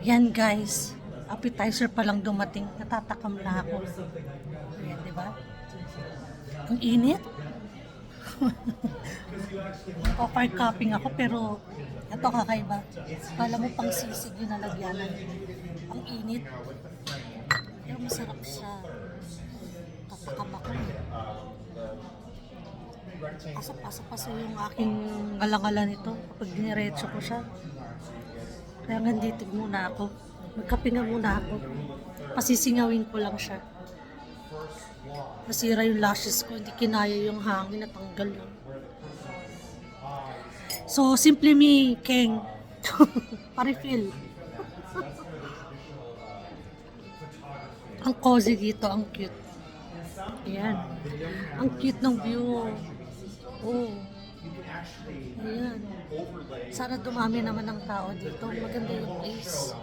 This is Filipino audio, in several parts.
Yan guys, appetizer pa lang dumating, natatakam na ako. Ayan, di ba? Ang init. Offer cupping ako pero ito kakaiba. Kala mo pang sisig yung nalagyanan. Ang init. Pero masarap siya. Tatakam ako. Asap-asap yung aking ngalangala nito kapag diniretso ko siya. Kaya nga dito muna ako. Magkape nga muna ako. Pasisingawin ko lang siya. Nasira yung lashes ko. Hindi kinaya yung hangin. Natanggal yun. So, simply me, Keng. Pa-refill. Ang cozy dito. Ang cute. Ayan. Ang cute ng view. Oh. Ayan. Sana dumami naman ng tao dito. Maganda yung place.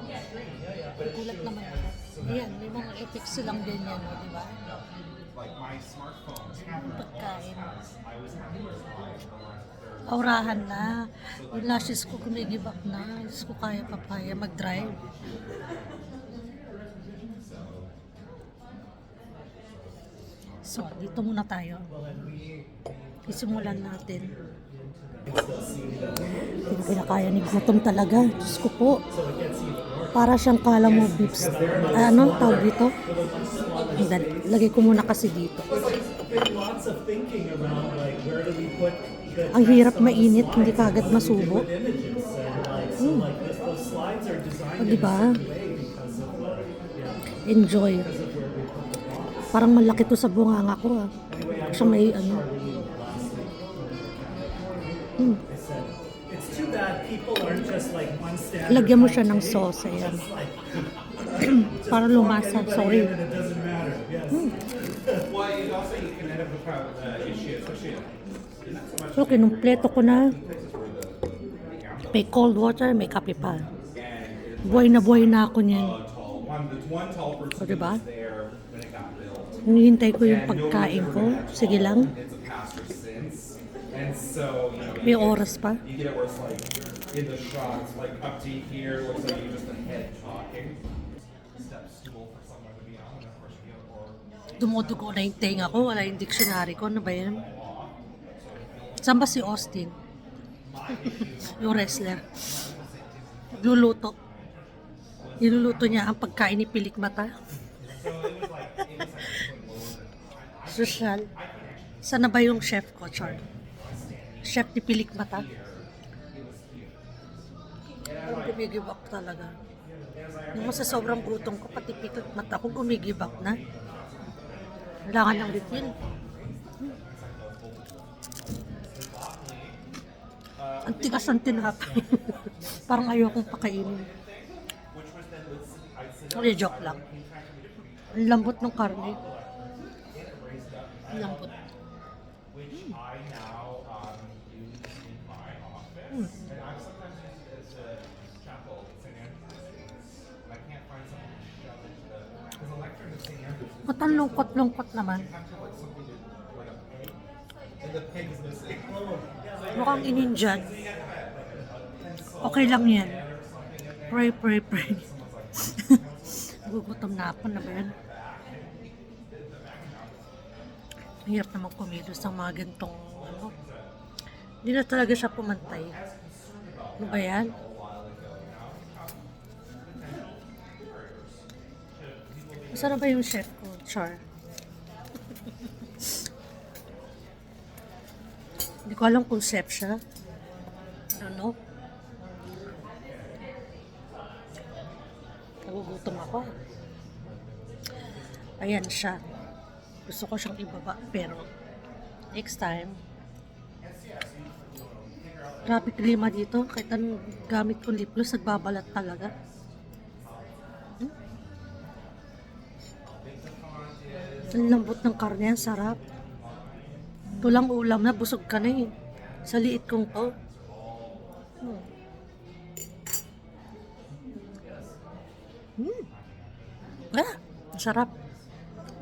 Gulat naman ako. Ayan, may mga effects silang ganyan, di ba? Pagkain. Aurahan na. Yung lashes ko kumigibak na. Diyos ko kaya papaya mag-drive. So, dito muna tayo. Isimulan natin. Hindi ko kinakaya ni gutom talaga. Diyos ko po. Para siyang kala mo beefs. Ano tawag dito? Lagay ko muna kasi dito. Ang hirap mainit, hindi kagad masubo. O, diba? Enjoy. Parang malaki to sa bunganga ko ah. Kasi may ano. Lagyan mo siya ng sauce. Ayan. Para lumasa. Sorry. So, kinumpleto ko na. May cold water, may kape pa. Buhay na ako niyan. O, diba? Hinihintay ko yung pagkain ko. Sige lang. May oras pa. Dumudugo na yung tenga ko. Wala yung dictionary ko. Ano ba yan? Saan ba si Austin? Yung wrestler. Luluto. Niluluto niya ang pagkain ni Pilik Mata. Social. Sana ba yung chef ko, Char? Chef ni Pilik Mata. Parang gumigibak talaga. Nung sa sobrang gutom ko, pati Pilik Mata ko gumigibak na. Kailangan ng refill. Ang tigas ng tinapay. Parang ayokong pakainin. Sorry, joke lang. Ang lambot ng karne. Ang lambot. Ba't ang lungkot-lungkot naman? Mukhang ininjan. Okay lang yan. Pray. Gugutom na ako na ba yan? Hirap naman kumilos ng mga gantong ano. Hindi na talaga siya pumantay. Ano ba yan? Masarap ba yung chef ko, Char? Hindi ko alam kung chef siya. I don't know. Nagugutom ako. Ayan siya. Gusto ko siyang ibaba, pero next time. Grabe klima dito. Kahit anong gamit kong lip gloss, nagbabalat talaga. Ang lambot ng karne, ang sarap. Tulang ulam na, busog ka na eh. Sa liit kong to. Sarap.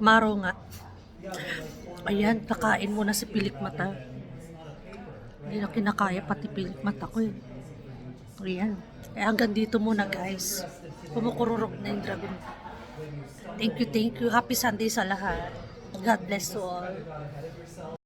Maro nga. Ayan, kakain mo na si Pilik Mata. Hindi na kinakaya pati Pilik Mata ko eh. Ayan. Hanggang dito muna guys. Kumukururok na yung dragon. Thank you, thank you. Happy Sunday sa lahat. God bless to all.